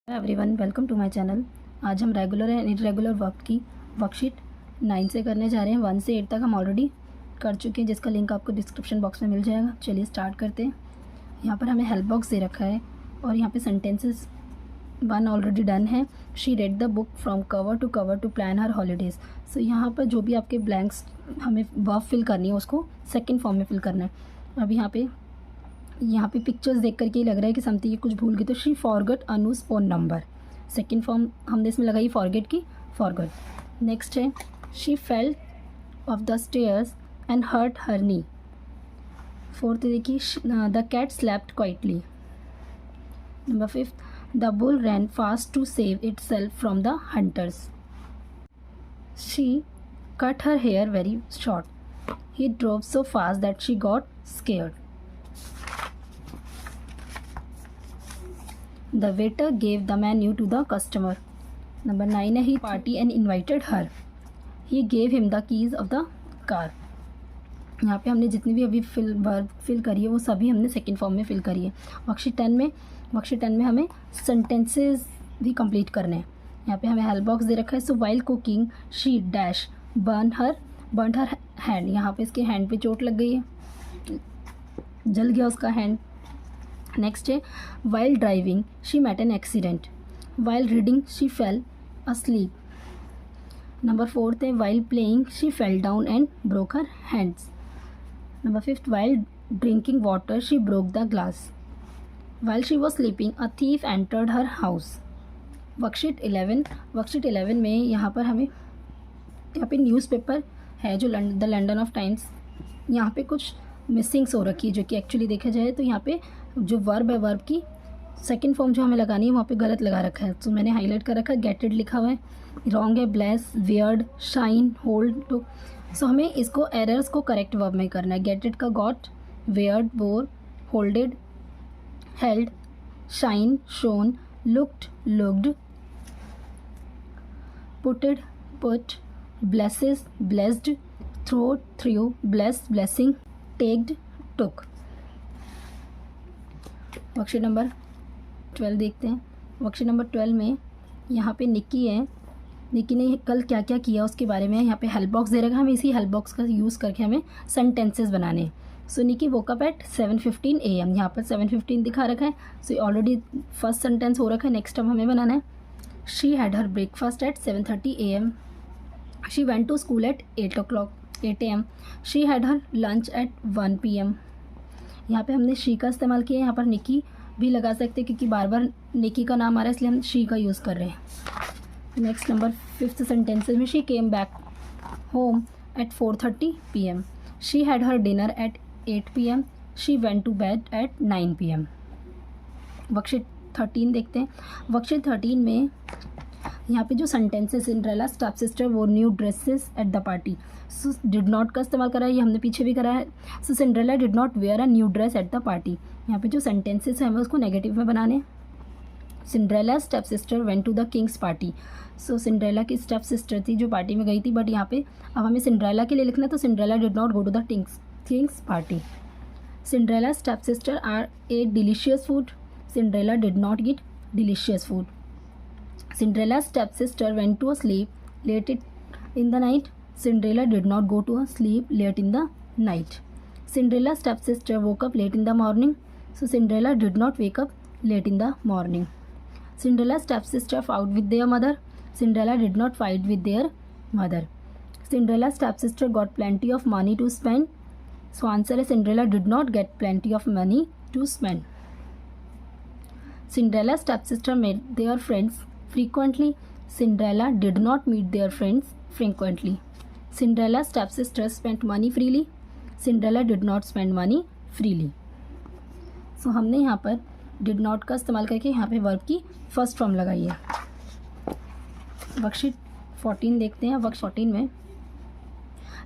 Everyone, welcome to my channel. आज हम regular and irregular work की वर्कशीट 9 से करने जा रहे हैं। 1 से 8 तक हम ऑलरेडी कर चुके हैं, जिसका लिंक आपको डिस्क्रिप्शन बॉक्स में मिल जाएगा। चलिए स्टार्ट करते हैं। यहाँ पर हमें हेल्प बॉक्स दे रखा है और यहाँ पे सेंटेंसेस 1 ऑलरेडी डन है। She read the book from cover to plan her holidays. So यहाँ पर जो भी आपके ब्लैंक्स हमें वर्ब फिल करनी है उसको सेकेंड फॉर्म में फिल करना है। अब यहाँ पे पिक्चर्स देख करके ही लग रहा है कि समथिंग ये कुछ भूल गई, तो she forgot Anuj phone number. Second form हमने इसमें लगाई फॉरगेट की, फॉरगॉट। नेक्स्ट है she fell off the stairs and hurt her knee. Fourth देखिए the cat slapped quietly. Number 5 the bull ran fast to save itself from the hunters. She cut her hair very short. He drove so fast that she got scared. The waiter gave the menu to the customer. Number 9 है he party and invited her. He gave him the keys of the car. यहाँ पे हमने जितनी भी अभी fill करी है वो सभी हमने सेकेंड फॉर्म में फिल करी है। वर्कशीट 10 में हमें सेंटेंसेस भी कंप्लीट करने हैं। यहाँ पे हमें हेल्प बॉक्स दे रखा है। So while cooking she dash burn her hand. यहाँ पे इसके हैंड पे चोट लग गई है, जल गया उसका हैंड। नेक्स्ट है while driving she met an accident. While reading she fell asleep. Number 4 है while playing she fell down and broke her hands. Number 5 while drinking water she broke the glass. While she was sleeping a thief entered her house. Worksheet 11 में यहाँ पे newspaper है जो the London of times. यहाँ पे कुछ missings हो रखी है, जो कि एक्चुअली देखा जाए तो यहाँ पे जो वर्ब है, वर्ब की सेकंड फॉर्म जो हमें लगानी है वहाँ पे गलत लगा रखा है। तो मैंने हाईलाइट कर रखा है, गेटेड लिखा हुआ है, रॉन्ग है, bless, weared, shine, hold, to. So हमें इसको एरर्स को करेक्ट वर्ब में करना है। गेटेड का got, weared wore, holded held, shine shone, looked looked, putted put, blesses blessed, throw threw, bless blessing, taked took. Worksheet number 12 देखते हैं। Worksheet number 12 में यहाँ पे निक्की है। निक्की ने कल क्या क्या किया उसके बारे में यहाँ पे हेल्प बॉक्स दे रखा है। हमें इसी हेल्प बॉक्स का यूज़ करके हमें सेंटेंसेस बनाने हैं। So Nikki woke up at 7:15 AM। यहाँ पर 7:15 दिखा रखा है। सो ऑलरेडी फर्स्ट सेंटेंस हो रखा है। नेक्स्ट अब हमें बनाना है। She had her breakfast at 7:30 AM। She went to school at 8 AM। She had her lunch at 1 PM। यहाँ पे हमने शी का इस्तेमाल किया है। यहाँ पर निकी भी लगा सकते हैं क्योंकि बार बार निकी का नाम आ रहा है, इसलिए हम शी का यूज़ कर रहे हैं। नेक्स्ट नंबर 5th सेंटेंसेज में she came back home at 4:30 PM। She had her dinner at 8 PM। She went to bed at 9 PM। Worksheet 13 देखते हैं। वर्कशीट 13 में यहाँ पे जो sentences Cinderella step sister wore new dresses at the party. So did not का इस्तेमाल करा है, ये हमने पीछे भी करा है। So Cinderella did not wear a new dress at the party. यहाँ पे जो सेंटेंसेस हैं हमें उसको नेगेटिव में बनाने। Cinderella step sister went to the king's party. So Cinderella की स्टेप सिस्टर थी जो पार्टी में गई थी, बट यहाँ पे अब हमें सिंड्रेला के लिए लिखना है, तो Cinderella did not go to the king's party. Cinderella step sister are ate delicious food. Cinderella did not eat delicious food. Cinderella's stepsister went to sleep late in the night. Cinderella did not go to sleep late in the night. Cinderella's stepsister woke up late in the morning. So Cinderella did not wake up late in the morning. Cinderella's stepsister fought with their mother. Cinderella did not fight with their mother. Cinderella's stepsister got plenty of money to spend. So answer is Cinderella did not get plenty of money to spend. Cinderella's stepsister met their friends frequently. Cinderella did not meet their friends frequently. Cinderella's stepsister spent money freely. Cinderella did not spend money freely. So हमने यहाँ पर did not का इस्तेमाल करके यहाँ पे verb की first form लगाई है। वर्कशीट 14 देखते हैं। वर्क 14 में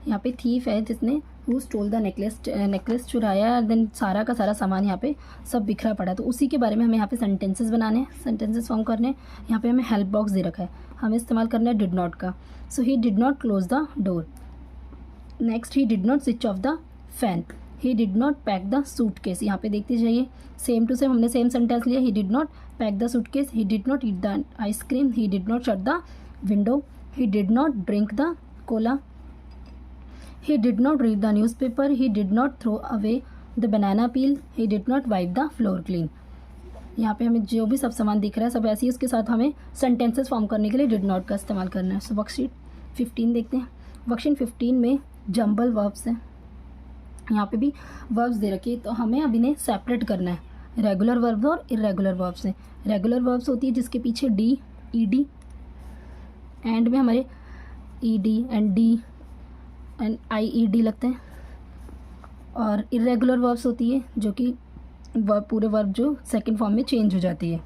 यहाँ पे थीफ है जिसने हु स्टोल द नेकलेस चुराया, देन सारा का सारा सामान यहाँ पे सब बिखरा पड़ा। तो उसी के बारे में हमें यहाँ पे सेंटेंसेस बनाने हैं, सेंटेंसेस फॉर्म करने हैं। यहाँ पे हमें हेल्प बॉक्स दे रखा है, हमें इस्तेमाल करना है डिड नॉट का। So he did not close the door. Next he did not switch off the fan. He did not pack the suitcase. यहाँ पे देखते जाइए, सेम टू सेम हमने सेम सेंटेंस लिया। He did not pack the suitcase, he did not eat the ice cream, he did not shut the window, he did not drink the cola, he did not read the newspaper, he did not throw away the banana peel, he did not wipe the floor clean। यहाँ पे हमें जो भी सब सामान दिख रहा है सब ऐसे ही, उसके साथ हमें सेंटेंसेस फॉर्म करने के लिए डिड नॉट का इस्तेमाल करना है। सो वर्कशीट 15 देखते हैं। वर्कशीट 15 में जंबल वर्ब्स है, यहाँ पे भी वर्ब्स दे रखी है, तो हमें अब इन्हें सेपरेट करना है, रेगुलर वर्ब्स और इरेगुलर वर्ब्स हैं। रेगुलर वर्ब्स होती है जिसके पीछे डी, ई डी, एंड में हमारे E D and D and I E D लगते हैं। और इरेगुलर वर्ब्स होती है जो कि वर्ब, पूरे वर्ब जो सेकंड फॉर्म में चेंज हो जाती है।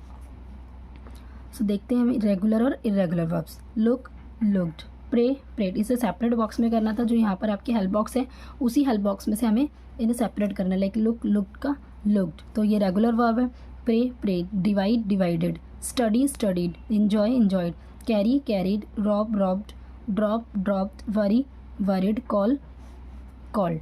सो देखते हैं हम रेगुलर और irregular verbs. Look, looked, pray, prayed. इसे सेपरेट बॉक्स में करना था, जो यहाँ पर आपकी हेल्प बॉक्स है उसी हेल्प बॉक्स में से हमें इन्हें सेपरेट करना है, लाइक लुक, लुक्ड का लुक्ड, तो ये रेगुलर वर्ब है। Pray, prayed, divide, divided, study, studied, enjoy, enjoyed, carry, carried, rob, robbed, drop, dropped, worry, worried, call, called।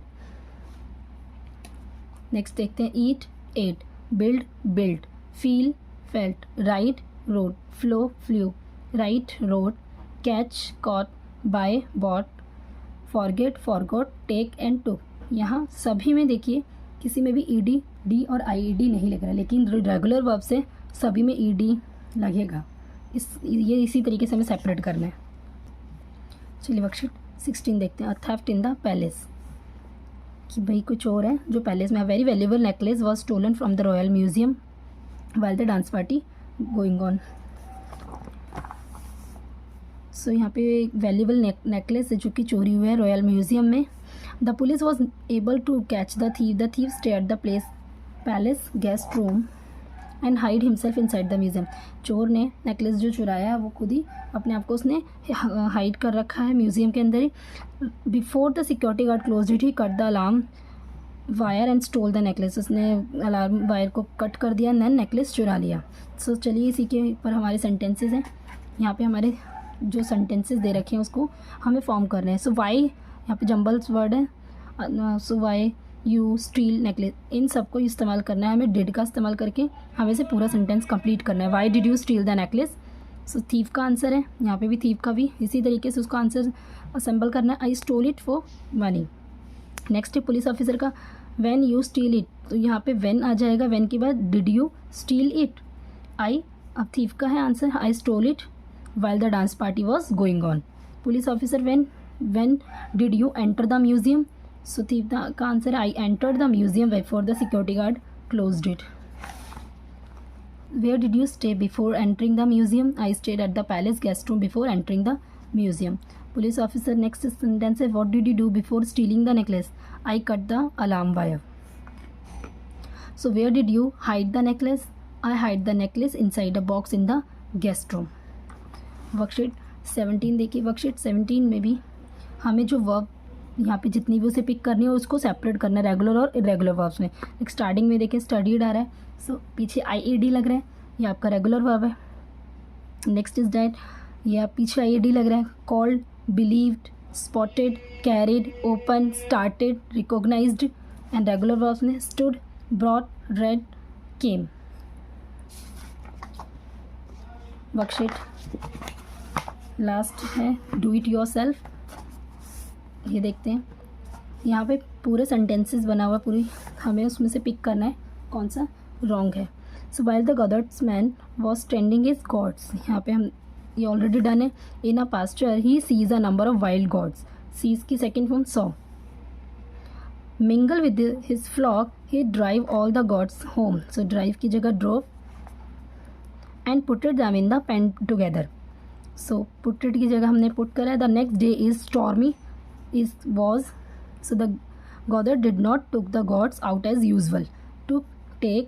Next देखते हैं ईट, ate, build, built, feel, felt, write, wrote, flow, flew, write, wrote, catch, caught, buy, bought, forget, forgot, take and took। यहाँ सभी में देखिए किसी में भी ed, d और ied नहीं लग रहा, लेकिन रेगुलर वर्ब से सभी में ed लगेगा। ये इसी तरीके से हमें सेपरेट करना है। चलिए वर्कशीट 16 देखते हैं। A theft in the palace, कि भाई कुछ और है जो पैलेस में। Very valuable necklace was stolen from the royal museum while the dance party going on. So यहाँ पे वैल्यूएबल नेकलेस है जो कि चोरी हुआ है रॉयल म्यूजियम में। The police was able to catch the thief stay at the palace guest room and hide himself inside the museum. चोर ने नेकलेस जो चुराया है वो खुद ही अपने आप को उसने हाइड कर रखा है म्यूजियम के अंदर ही। Before the security guard close it, he cut the alarm wire and stole the necklace. उसने अलार्म वायर को कट कर दिया, नैन नेकलेस चुरा लिया। सो चलिए इसी के ऊपर हमारे सेंटेंसेस हैं। यहाँ पे हमारे जो सेंटेंसेस दे रखे हैं उसको हमें फॉर्म करना है। सो वाई, यहाँ पे जंबल्स वर्ड है। सो वाई यू स्टील नेकलेस, इन सबको इस्तेमाल करना है हमें डिड का इस्तेमाल करके। हमें से पूरा सेंटेंस कंप्लीट करना है। Why did you steel the necklace. So thief का आंसर है, यहाँ पे भी थीफ का भी इसी तरीके से उसका आंसर असेंबल करना है। I stole it for money. Next है पुलिस ऑफिसर का, व्हेन यू स्टील इट, तो यहाँ पे व्हेन आ जाएगा, व्हेन के बाद did you steal it. I, अब थीफ का है answer, I stole it while the dance party was going on. Police officer when did you enter the museum. So thief का answer, I entered the museum before the security guard closed it. Where did you stay before entering the museum? I stayed at the palace guest room before entering the museum. Police officer, next sentence है, what did you do before stealing the necklace? I cut the alarm wire. So where did you hide the necklace? I hide the necklace inside a box in the guest room. Worksheet 17 देखिए। Worksheet 17 में भी हमें जो verb यहाँ पे जितनी भी उसे पिक करनी है उसको सेपरेट करना है रेगुलर और इरेगुलर वर्ब्स में। एक स्टार्टिंग में देखिए स्टडीड आ रहा है, सो पीछे IED लग रहा है, ये आपका रेगुलर वर्ब है। नेक्स्ट इज डैट, ये आप पीछे IED लग रहा है। Called, believed, spotted, carried, open, started, recognised. And regular verbs में stood, brought, read, came. Worksheet last है डू इट योरसेल्फ। ये देखते हैं, यहाँ पे पूरे सेंटेंसेस बना हुआ, पूरी हमें उसमें से पिक करना है कौन सा रॉन्ग है। So while the goats man was tending his goats, यहाँ पे हम ये ऑलरेडी डन है। In a pasture he sees a number of wild goats, sees की second form saw. Mingle with his flock he drive all the goats home, so drive की जगह drove. And putted them in the pen together, so putted की जगह हमने put करा है। The next day is stormy was, so the Goddard did not took the gods out as usual to take,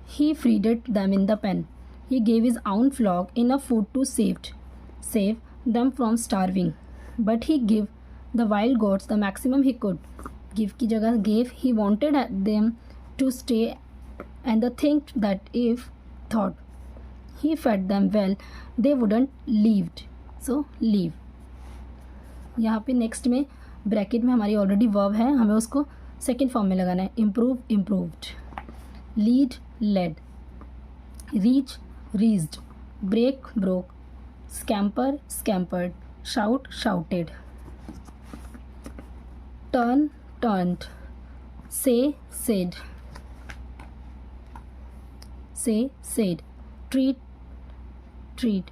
he freed them in the pen, he gave his own flock enough food to save them from starving, but he gave the wild gods the maximum he could। give की जगह gave, he wanted them to stay and the think that if thought he fed them well they wouldn't leave, so leave। यहाँ पे next में bracket में हमारी already verb है, हमें उसको सेकेंड फॉर्म में लगाना है। Improve, improved. Lead, led. Reach, reached. Break, broke. Scamper, scampered. Shout, shouted. Turn, turned. Say, said. Say, said. Treat, treat.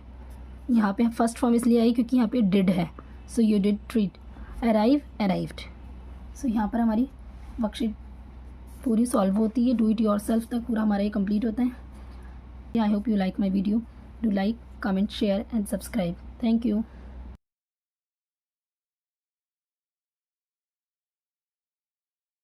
यहाँ पे फर्स्ट फॉर्म इसलिए आई क्योंकि यहाँ पे डिड है, so you did treat. Arrive, arrived. So यहाँ पर हमारी वर्कशीट पूरी सॉल्व होती है। डू इट योर सेल्फ तक पूरा हमारा ये कंप्लीट होता है। I hope you like my video. Do like, comment, share and subscribe. Thank you.